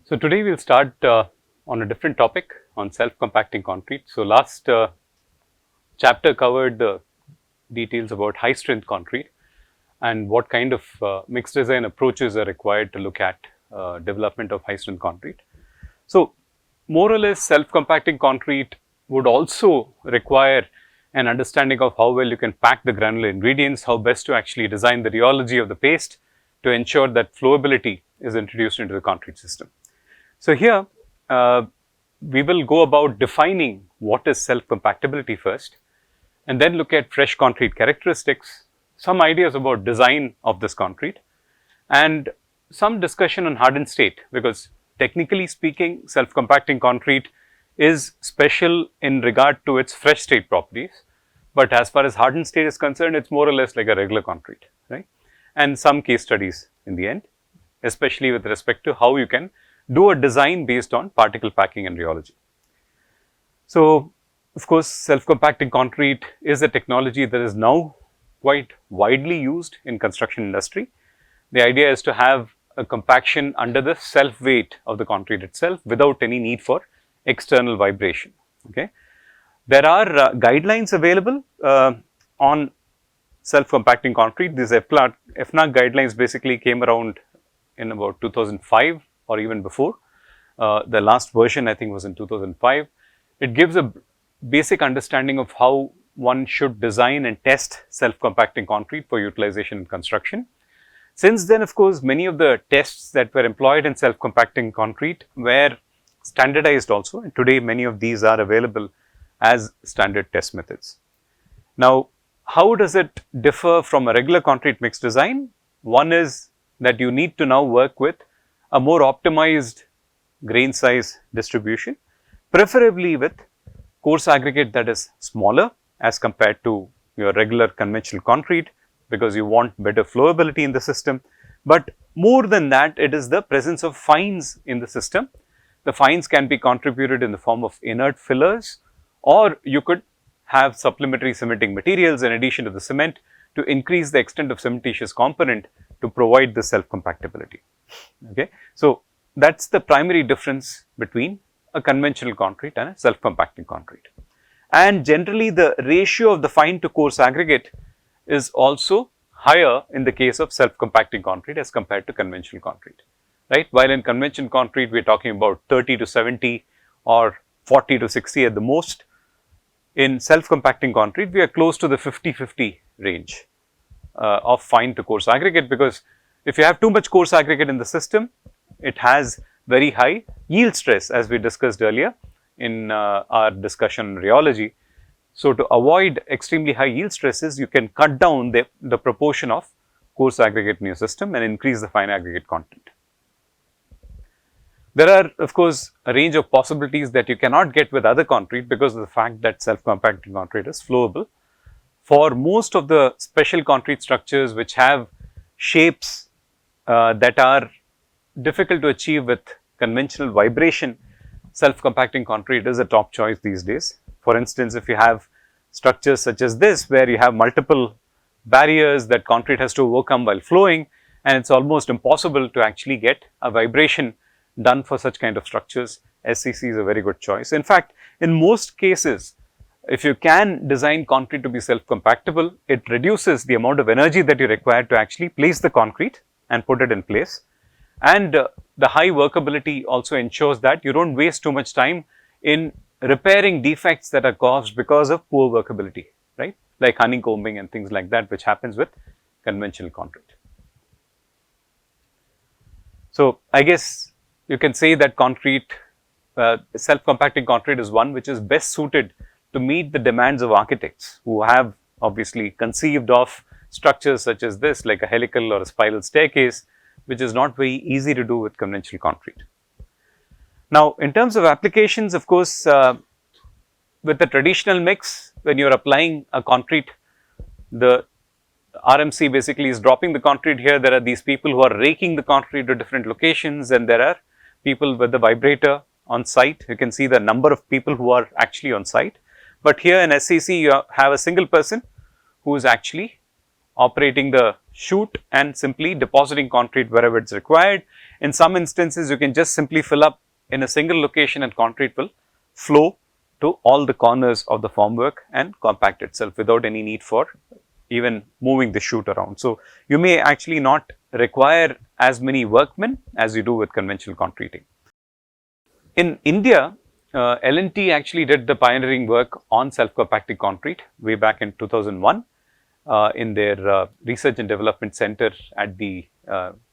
So today we'll start on a different topic on self-compacting concrete. So last chapter covered the details about high strength concrete and what kind of mixed design approaches are required to look at development of high strength concrete. So more or less self-compacting concrete would also require an understanding of how well you can pack the granular ingredients, how best to actually design the rheology of the paste to ensure that flowability is introduced into the concrete system. So here we will go about defining what is self-compactability first, and then look at fresh concrete characteristics, some ideas about design of this concrete, and some discussion on hardened state, because technically speaking self-compacting concrete is special in regard to its fresh state properties, but as far as hardened state is concerned, it's more or less like a regular concrete, right? And some case studies in the end, especially with respect to how you can do a design based on particle packing and rheology. So of course, self-compacting concrete is a technology that is now quite widely used in construction industry. The idea is to have a compaction under the self weight of the concrete itself without any need for external vibration. Okay. There are guidelines available on self-compacting concrete. These FNOC guidelines basically came around in about 2005 or even before. The last version I think was in 2005. It gives a basic understanding of how one should design and test self-compacting concrete for utilization in construction. Since then, of course, many of the tests that were employed in self-compacting concrete were standardized also, and today many of these are available as standard test methods. Now, how does it differ from a regular concrete mix design? One is that you need to now work with a more optimized grain size distribution, preferably with coarse aggregate that is smaller as compared to your regular conventional concrete, because you want better flowability in the system. But more than that, it is the presence of fines in the system. The fines can be contributed in the form of inert fillers, or you could have supplementary cementing materials in addition to the cement to increase the extent of cementitious component to provide the self-compactability. Okay. So that's the primary difference between a conventional concrete and a self-compacting concrete. And generally the ratio of the fine to coarse aggregate is also higher in the case of self-compacting concrete as compared to conventional concrete, right? While in conventional concrete we are talking about 30 to 70 or 40 to 60 at the most, in self-compacting concrete we are close to the 50-50 range of fine to coarse aggregate, because if you have too much coarse aggregate in the system, it has very high yield stress, as we discussed earlier in our discussion on rheology. So to avoid extremely high yield stresses, you can cut down the proportion of coarse aggregate in your system and increase the fine aggregate content. There are of course a range of possibilities that you cannot get with other concrete because of the fact that self-compacting concrete is flowable. For most of the special concrete structures which have shapes that are difficult to achieve with conventional vibration, self-compacting concrete is a top choice these days. For instance, if you have structures such as this, where you have multiple barriers that concrete has to overcome while flowing, and it's almost impossible to actually get a vibration done for such kind of structures, SCC is a very good choice. In fact, in most cases, if you can design concrete to be self-compactable, it reduces the amount of energy that you require to actually place the concrete and put it in place. And the high workability also ensures that you don't waste too much time in repairing defects that are caused because of poor workability, right? Like honeycombing and things like that, which happens with conventional concrete. So I guess you can say that concrete, self-compacting concrete is one which is best suited to meet the demands of architects who have obviously conceived of structures such as this, like a helical or a spiral staircase, which is not very easy to do with conventional concrete. Now, in terms of applications, of course, with the traditional mix, when you are applying a concrete, the RMC basically is dropping the concrete here. There are these people who are raking the concrete to different locations, and there are people with the vibrator on site. You can see the number of people who are actually on site. But here in SCC, you have a single person who is actually operating the shoot and simply depositing concrete wherever it's required. In some instances, you can just simply fill up in a single location and concrete will flow to all the corners of the formwork and compact itself without any need for even moving the chute around. So, you may actually not require as many workmen as you do with conventional concreting. In India, L&T actually did the pioneering work on self-compacting concrete way back in 2001 in their research and development center at the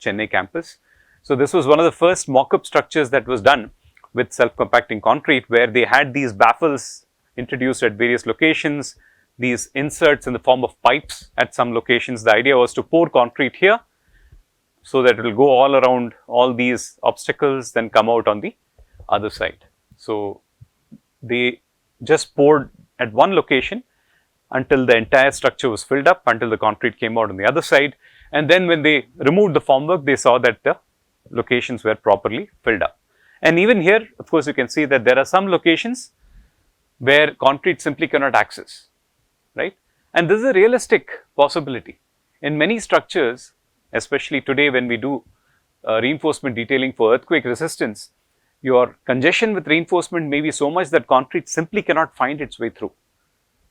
Chennai campus. So, this was one of the first mock-up structures that was done with self-compacting concrete, where they had these baffles introduced at various locations, these inserts in the form of pipes at some locations. The idea was to pour concrete here, so that it will go all around all these obstacles, then come out on the other side. So, they just poured at one location until the entire structure was filled up, until the concrete came out on the other side, and then when they removed the formwork, they saw that the locations were properly filled up. And even here, of course, you can see that there are some locations where concrete simply cannot access, right? And this is a realistic possibility. In many structures, especially today when we do reinforcement detailing for earthquake resistance, your congestion with reinforcement may be so much that concrete simply cannot find its way through.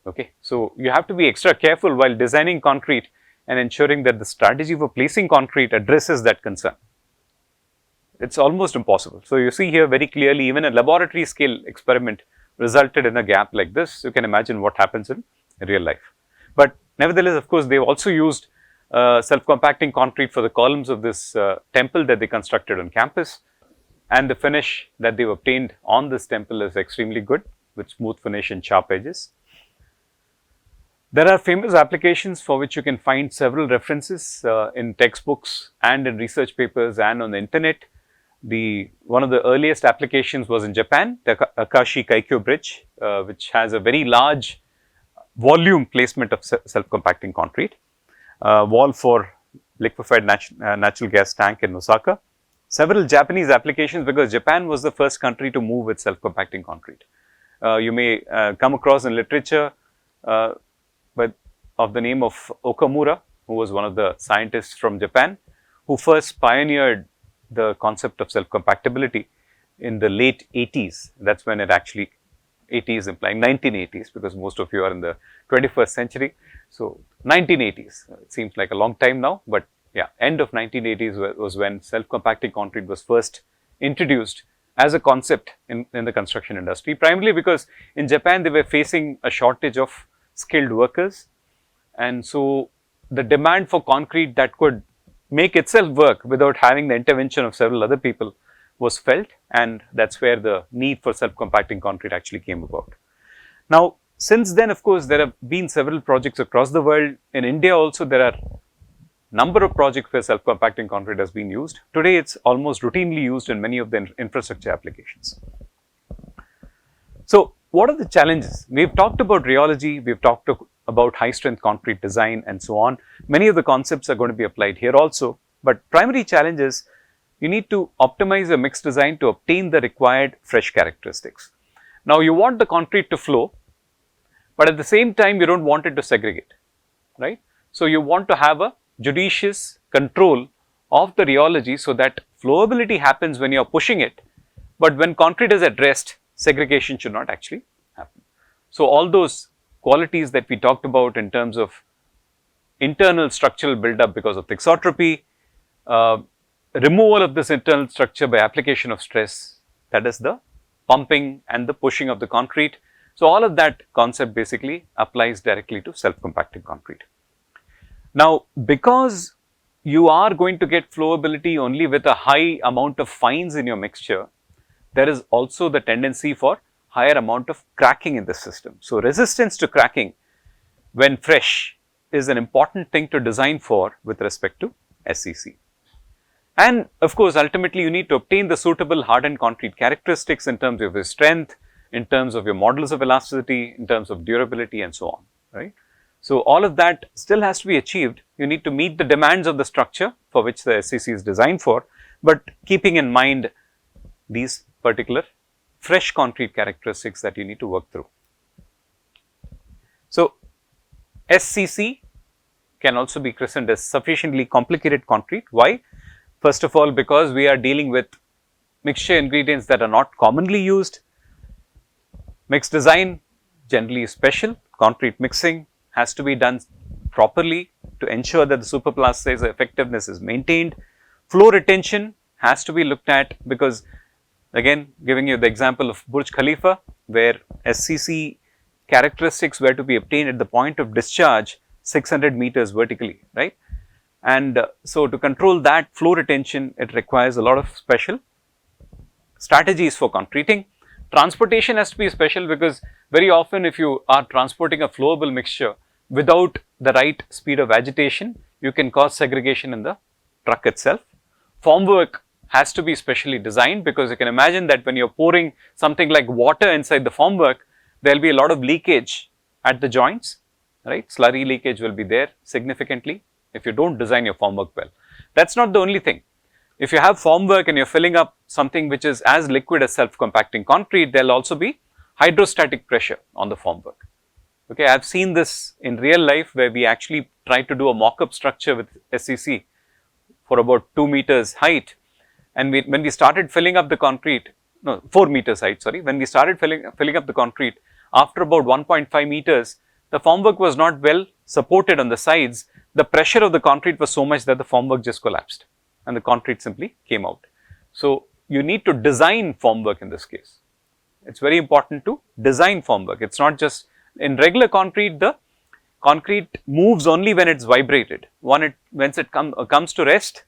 Okay, so you have to be extra careful while designing concrete and ensuring that the strategy for placing concrete addresses that concern. It's almost impossible. So, you see here very clearly, even a laboratory scale experiment resulted in a gap like this. You can imagine what happens in real life. But nevertheless, of course, they've also used self-compacting concrete for the columns of this temple that they constructed on campus, and the finish that they've obtained on this temple is extremely good with smooth finish and sharp edges. There are famous applications for which you can find several references in textbooks and in research papers and on the internet. One of the earliest applications was in Japan, the Akashi Kaikyo Bridge, which has a very large volume placement of self-compacting concrete, wall for liquefied natural gas tank in Osaka. Several Japanese applications, because Japan was the first country to move with self-compacting concrete. You may come across in literature of the name of Okamura, who was one of the scientists from Japan, who first pioneered the concept of self-compactability in the late 80s. That's when it actually, 80s implying 1980s, because most of you are in the 21st century. So, 1980s, it seems like a long time now, but yeah, end of 1980s was when self-compacting concrete was first introduced as a concept in the construction industry, primarily because in Japan they were facing a shortage of skilled workers, and so the demand for concrete that could make itself work without having the intervention of several other people was felt, and that's where the need for self-compacting concrete actually came about. Now, since then, of course, there have been several projects across the world. In India also, there are number of projects where self-compacting concrete has been used. Today, it's almost routinely used in many of the infrastructure applications. So, what are the challenges? We've talked about rheology, we've talked about high strength concrete design and so on. Many of the concepts are going to be applied here also, but primary challenge is you need to optimize a mixed design to obtain the required fresh characteristics. Now, you want the concrete to flow, but at the same time you don't want it to segregate, right? So, you want to have a judicious control of the rheology so that flowability happens when you are pushing it, but when concrete is at rest, segregation should not actually happen. So, all those qualities that we talked about in terms of internal structural buildup because of thixotropy, removal of this internal structure by application of stress, that is the pumping and the pushing of the concrete. So, all of that concept basically applies directly to self-compacting concrete. Now, because you are going to get flowability only with a high amount of fines in your mixture, there is also the tendency for higher amount of cracking in the system. So, resistance to cracking when fresh is an important thing to design for with respect to SCC. And of course, ultimately you need to obtain the suitable hardened concrete characteristics in terms of your strength, in terms of your modulus of elasticity, in terms of durability and so on, right. So, all of that still has to be achieved. You need to meet the demands of the structure for which the SCC is designed for, but keeping in mind these particular fresh concrete characteristics that you need to work through. So, SCC can also be christened as sufficiently complicated concrete. Why? First of all, because we are dealing with mixture ingredients that are not commonly used. Mix design generally is special. Concrete mixing has to be done properly to ensure that the superplasticizer effectiveness is maintained. Flow retention has to be looked at, because again, giving you the example of Burj Khalifa, where SCC characteristics were to be obtained at the point of discharge 600 meters vertically, right? And so to control that flow retention, it requires a lot of special strategies for concreting. Transportation has to be special, because very often if you are transporting a flowable mixture without the right speed of agitation, you can cause segregation in the truck itself. Formwork has to be specially designed, because you can imagine that when you're pouring something like water inside the formwork, there will be a lot of leakage at the joints, right? Slurry leakage will be there significantly if you don't design your formwork well. That's not the only thing. If you have formwork and you're filling up something which is as liquid as self-compacting concrete, there will also be hydrostatic pressure on the formwork. Okay, I've seen this in real life, where we actually tried to do a mock-up structure with SCC for about 2 meters height, and when we started filling up the concrete, no, 4 meters height, sorry, when we started filling up the concrete, after about 1.5 meters, the formwork was not well supported on the sides. The pressure of the concrete was so much that the formwork just collapsed and the concrete simply came out. So you need to design formwork in this case. It's very important to design formwork. It's not just in regular concrete, the concrete moves only when it's vibrated. Once it comes to rest,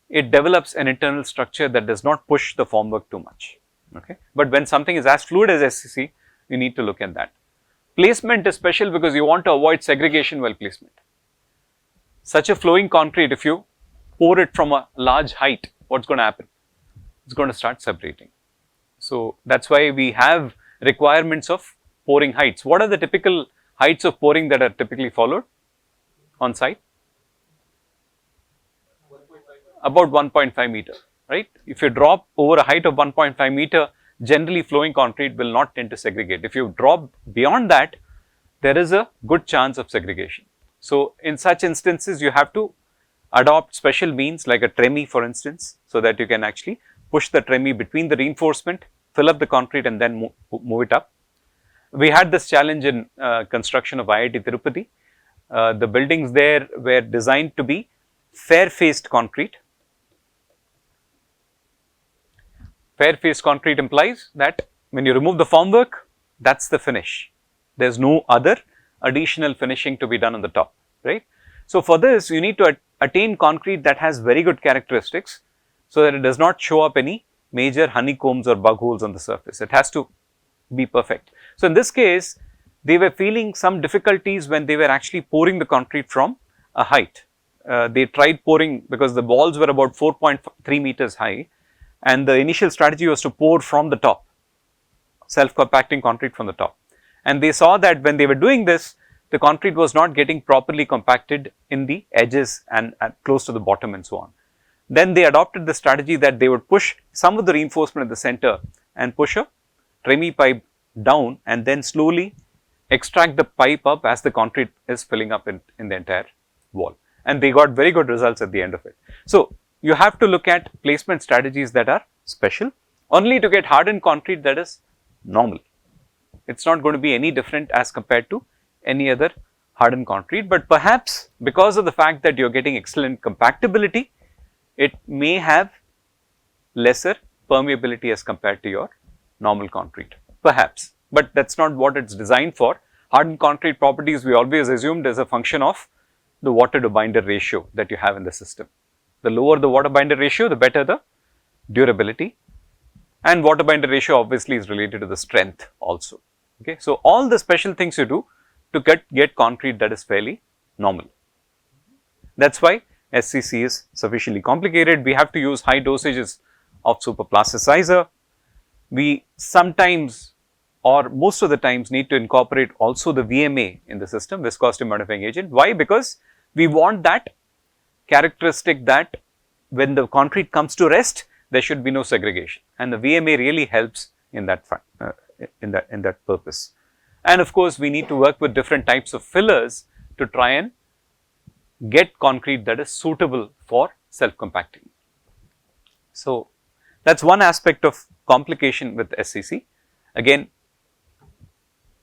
it develops an internal structure that does not push the formwork too much. Okay, but when something is as fluid as SCC, you need to look at that. Placement is special, because you want to avoid segregation while placement. Such a flowing concrete, if you pour it from a large height, what's going to happen? It's going to start separating. So that's why we have requirements of pouring heights. What are the typical heights of pouring that are typically followed on site? About 1.5 meter, right? If you drop over a height of 1.5 meter, generally flowing concrete will not tend to segregate. If you drop beyond that, there is a good chance of segregation. So in such instances, you have to adopt special means like a tremie, for instance, so that you can actually push the tremie between the reinforcement, fill up the concrete, and then move it up. We had this challenge in construction of IIT Tirupati. The buildings there were designed to be fair-faced concrete. Fair-faced concrete implies that when you remove the formwork, that's the finish. There's no other additional finishing to be done on the top, right? So for this, you need to attain concrete that has very good characteristics, so that it does not show up any major honeycombs or bug holes on the surface. It has to be perfect. So in this case, they were feeling some difficulties when they were actually pouring the concrete from a height. They tried pouring, because the walls were about 4.3 meters high, and the initial strategy was to pour from the top, self-compacting concrete from the top. And they saw that when they were doing this, the concrete was not getting properly compacted in the edges and close to the bottom and so on. Then they adopted the strategy that they would push some of the reinforcement at the center and push a tremie pipe down, and then slowly extract the pipe up as the concrete is filling up in the entire wall. And they got very good results at the end of it. So you have to look at placement strategies that are special, only to get hardened concrete that is normal. It's not going to be any different as compared to any other hardened concrete, but perhaps because of the fact that you're getting excellent compactability, it may have lesser permeability as compared to your normal concrete, perhaps, but that's not what it's designed for. Hardened concrete properties, we always assumed, is a function of the water to binder ratio that you have in the system. The lower the water binder ratio, the better the durability, and water binder ratio obviously is related to the strength also. Okay, so all the special things you do to get concrete that is fairly normal. That's why SCC is sufficiently complicated. We have to use high dosages of superplasticizer. We sometimes, or most of the times, need to incorporate also the VMA in the system, viscosity modifying agent. Why? Because we want that characteristic that when the concrete comes to rest, there should be no segregation, and the VMA really helps in that purpose. And of course, we need to work with different types of fillers to try and get concrete that is suitable for self-compacting. So, that is one aspect of complication with SCC. Again,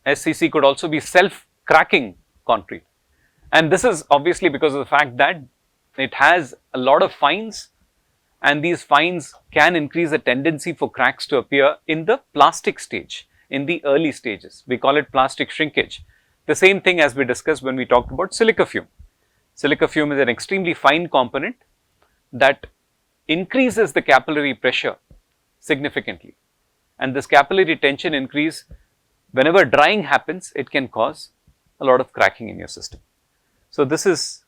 SCC could also be self-cracking concrete, and this is obviously because of the fact that it has a lot of fines, and these fines can increase the tendency for cracks to appear in the plastic stage, in the early stages. We call it plastic shrinkage. The same thing as we discussed when we talked about silica fume. Silica fume is an extremely fine component that increases the capillary pressure significantly, and this capillary tension increase, whenever drying happens, it can cause a lot of cracking in your system. So, this is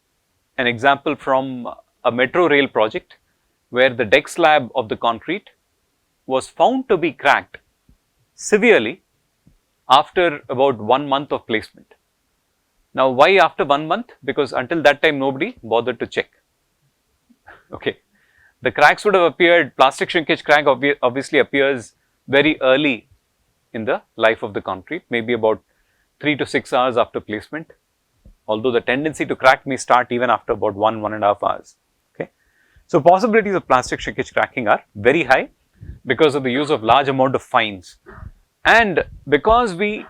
an example from a metro rail project where the deck slab of the concrete was found to be cracked severely after about 1 month of placement. Now, why after 1 month? Because until that time nobody bothered to check. Okay. The cracks would have appeared, plastic shrinkage crack obviously appears very early in the life of the concrete, maybe about 3 to 6 hours after placement, although the tendency to crack may start even after about 1.5 hours. Okay. So, possibilities of plastic shrinkage cracking are very high because of the use of large amount of fines, and because we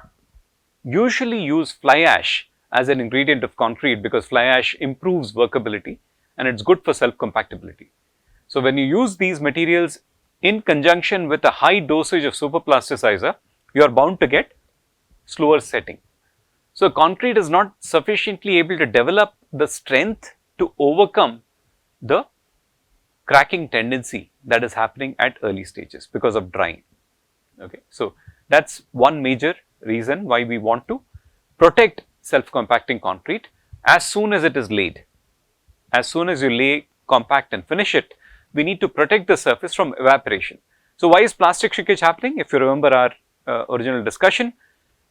usually use fly ash as an ingredient of concrete, because fly ash improves workability and it is good for self-compactability. So, when you use these materials in conjunction with a high dosage of superplasticizer, you are bound to get slower setting. So, concrete is not sufficiently able to develop the strength to overcome the cracking tendency that is happening at early stages because of drying. Okay. So, that is one major reason why we want to protect self-compacting concrete as soon as it is laid. As soon as you lay, compact and finish it, we need to protect the surface from evaporation. So, why is plastic shrinkage happening? If you remember our original discussion,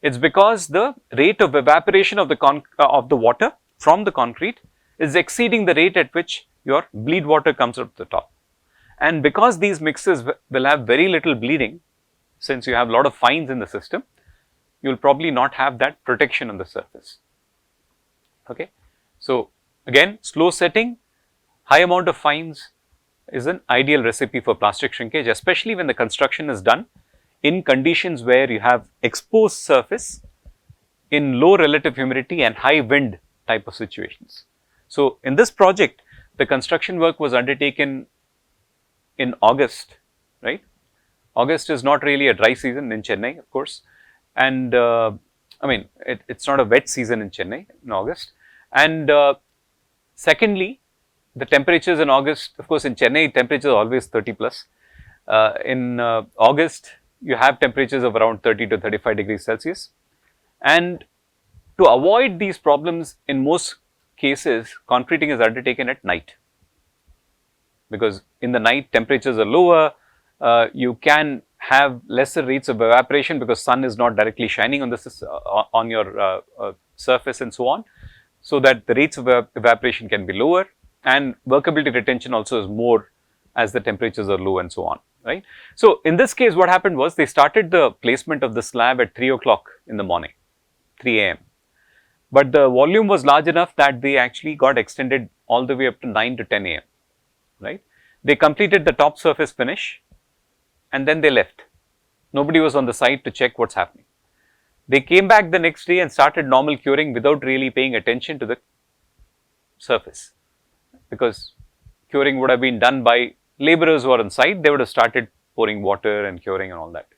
it is because the rate of evaporation of the water from the concrete is exceeding the rate at which your bleed water comes out the top. And because these mixes will have very little bleeding, since you have a lot of fines in the system, you will probably not have that protection on the surface. Okay. So, again, slow setting, high amount of fines is an ideal recipe for plastic shrinkage, especially when the construction is done in conditions where you have exposed surface in low relative humidity and high wind type of situations. So, in this project, the construction work was undertaken in August, right. August is not really a dry season in Chennai, of course, and I mean it is not a wet season in Chennai in August. And secondly, the temperatures in August, of course in Chennai temperatures are always 30 plus. In August you have temperatures of around 30 to 35 degrees Celsius, and to avoid these problems in most cases concreting is undertaken at night, because in the night temperatures are lower, you can have lesser rates of evaporation because sun is not directly shining on the on your surface and so on, so that the rates of evaporation can be lower, and workability retention also is more as the temperatures are low and so on, right. So, in this case what happened was they started the placement of the slab at 3 o'clock in the morning, 3 AM, but the volume was large enough that they actually got extended all the way up to 9 to 10 AM, right. They completed the top surface finish and then they left. Nobody was on the site to check what is happening. They came back the next day and started normal curing without really paying attention to the surface, because curing would have been done by laborers who are on site. They would have started pouring water and curing and all that.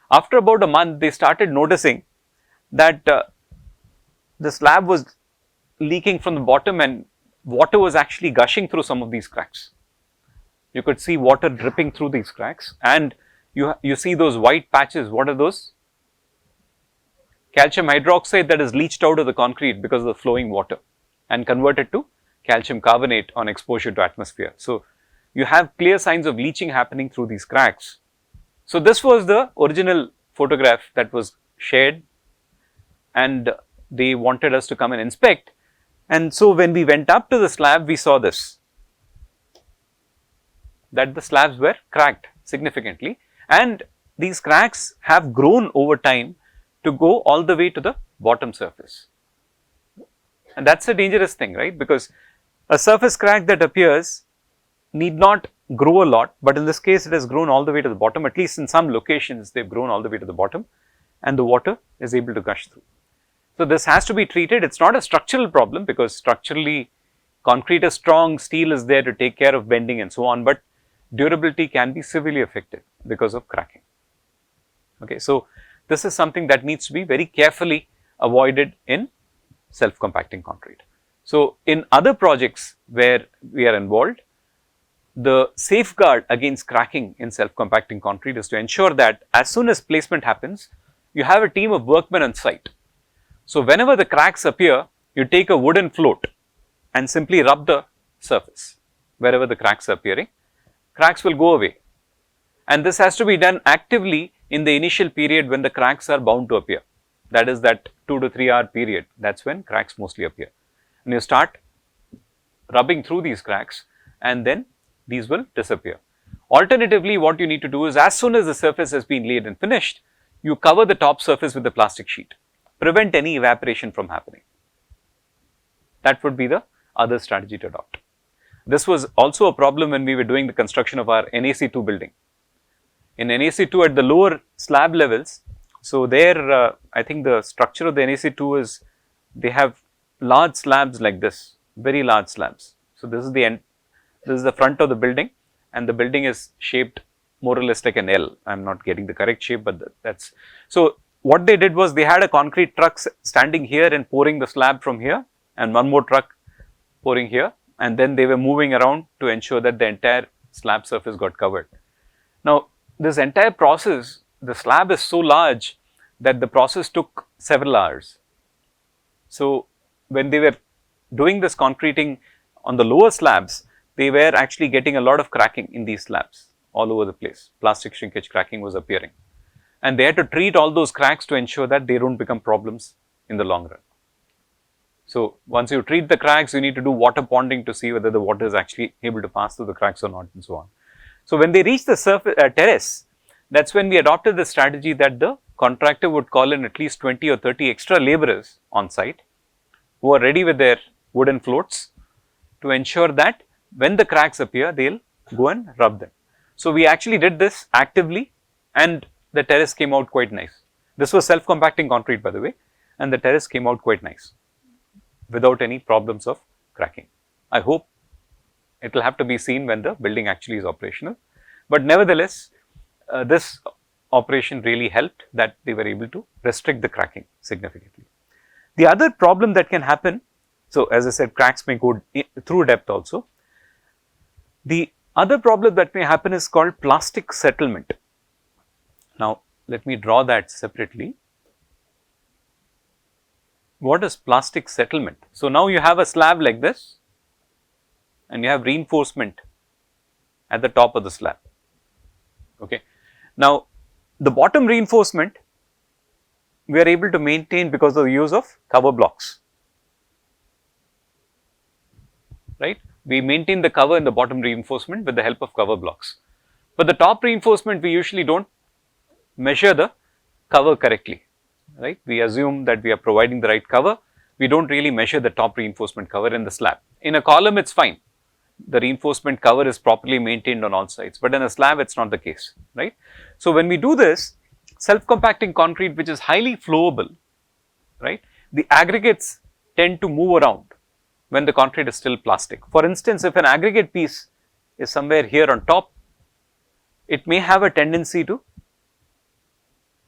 After about a month, they started noticing that the slab was leaking from the bottom and water was actually gushing through some of these cracks. You could see water dripping through these cracks, and you see those white patches. What are those? Calcium hydroxide that is leached out of the concrete because of the flowing water and converted to calcium carbonate on exposure to atmosphere. So, you have clear signs of leaching happening through these cracks. So, this was the original photograph that was shared, and they wanted us to come and inspect. And so, when we went up to the slab, we saw this, that the slabs were cracked significantly, and these cracks have grown over time to go all the way to the bottom surface. And that is a dangerous thing, right, because A surface crack that appears need not grow a lot, but in this case it has grown all the way to the bottom. At least in some locations they have grown all the way to the bottom, and the water is able to gush through. So, this has to be treated. It is not a structural problem, because structurally concrete is strong, steel is there to take care of bending and so on, but durability can be severely affected because of cracking. Okay. So, this is something that needs to be very carefully avoided in self-compacting concrete. So, in other projects where we are involved, the safeguard against cracking in self-compacting concrete is to ensure that as soon as placement happens, you have a team of workmen on site. So, whenever the cracks appear, you take a wooden float and simply rub the surface wherever the cracks are appearing. Cracks will go away, and this has to be done actively in the initial period when the cracks are bound to appear. That is that 2 to 3 hour period, that is when cracks mostly appear. And you start rubbing through these cracks, and then these will disappear. Alternatively, what you need to do is, as soon as the surface has been laid and finished, you cover the top surface with a plastic sheet. Prevent any evaporation from happening. That would be the other strategy to adopt. This was also a problem when we were doing the construction of our NAC2 building. In NAC2 at the lower slab levels, so there I think the structure of the NAC2 is, they have large slabs like this, very large slabs. So, this is the end, this is the front of the building, and the building is shaped more or less like an L. I am not getting the correct shape, but that's so. What they did was, they had a concrete truck standing here and pouring the slab from here, and one more truck pouring here, and then they were moving around to ensure that the entire slab surface got covered. Now, this entire process, the slab is so large that the process took several hours. So, when they were doing this concreting on the lower slabs, they were actually getting a lot of cracking in these slabs all over the place. Plastic shrinkage cracking was appearing, and they had to treat all those cracks to ensure that they do not become problems in the long run. So, once you treat the cracks, you need to do water ponding to see whether the water is actually able to pass through the cracks or not, and so on. So, when they reach the surface terrace, that is when we adopted the strategy that the contractor would call in at least 20 or 30 extra laborers on site who are ready with their wooden floats to ensure that when the cracks appear, they will go and rub them. So, we actually did this actively, and the terrace came out quite nice. This was self-compacting concrete, by the way, and the terrace came out quite nice without any problems of cracking. I hope it will have to be seen when the building actually is operational, but nevertheless, this operation really helped that they were able to restrict the cracking significantly. The other problem that can happen, so as I said, cracks may go through depth also. The other problem that may happen is called plastic settlement. Now, let me draw that separately. What is plastic settlement? So, now you have a slab like this, and you have reinforcement at the top of the slab. Okay. Now, the bottom reinforcement we are able to maintain because of the use of cover blocks, right. We maintain the cover in the bottom reinforcement with the help of cover blocks, but the top reinforcement we usually do not measure the cover correctly, right. We assume that we are providing the right cover, we do not really measure the top reinforcement cover in the slab. In a column it is fine, the reinforcement cover is properly maintained on all sides, but in a slab it is not the case, right. So, when we do this, self-compacting concrete which is highly flowable, right, the aggregates tend to move around when the concrete is still plastic. For instance, if an aggregate piece is somewhere here on top, it may have a tendency to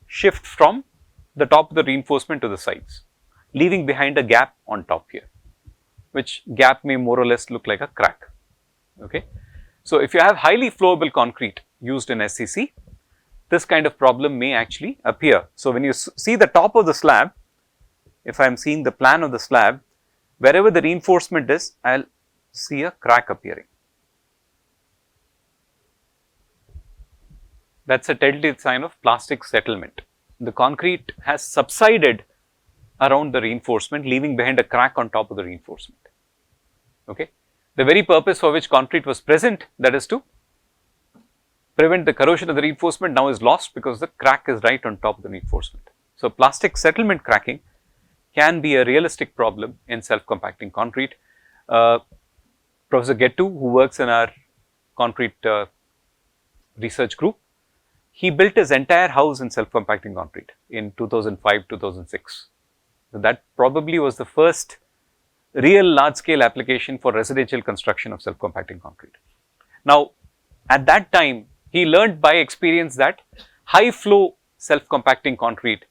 shift from the top of the reinforcement to the sides, leaving behind a gap on top here, which gap may more or less look like a crack. Okay. So, if you have highly flowable concrete used in SCC, this kind of problem may actually appear. So, when you see the top of the slab, if I am seeing the plan of the slab, wherever the reinforcement is, I will see a crack appearing. That is a telltale sign of plastic settlement. The concrete has subsided around the reinforcement, leaving behind a crack on top of the reinforcement. Okay. The very purpose for which concrete was present, that is to prevent the corrosion of the reinforcement, now is lost because the crack is right on top of the reinforcement. So, plastic settlement cracking can be a realistic problem in self-compacting concrete. Professor Gettu, who works in our concrete research group, he built his entire house in self-compacting concrete in 2005-2006. So that probably was the first real large-scale application for residential construction of self-compacting concrete. Now, at that time, he learned by experience that high-flow self-compacting concrete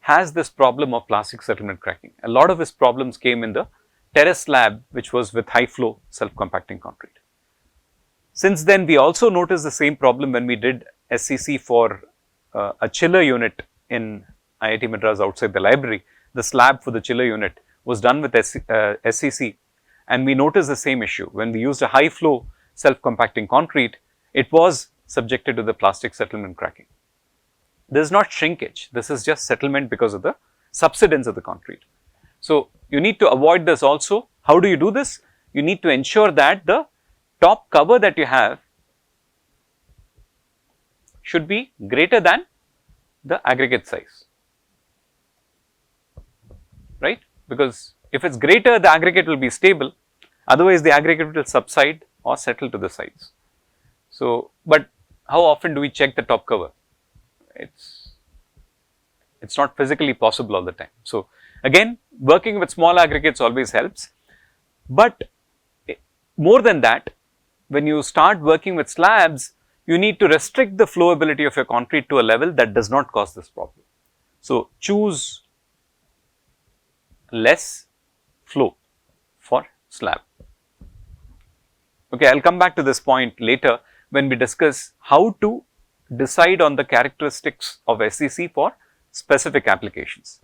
has this problem of plastic settlement cracking. A lot of his problems came in the terrace slab, which was with high-flow self-compacting concrete. Since then, we also noticed the same problem when we did SCC for a chiller unit in IIT Madras outside the library. The slab for the chiller unit was done with SCC, and we noticed the same issue. When we used a high flow self-compacting concrete, it was subjected to the plastic settlement cracking. This is not shrinkage, this is just settlement because of the subsidence of the concrete. So, you need to avoid this also. How do you do this? You need to ensure that the top cover that you have should be greater than the aggregate size, right? Because if it's greater, the aggregate will be stable, otherwise the aggregate will subside or settle to the sides. So, but how often do we check the top cover? It's not physically possible all the time. So, again, working with small aggregates always helps, but more than that, when you start working with slabs, you need to restrict the flowability of your concrete to a level that does not cause this problem. So, choose less flow for slab. Okay, I will come back to this point later when we discuss how to decide on the characteristics of SCC for specific applications.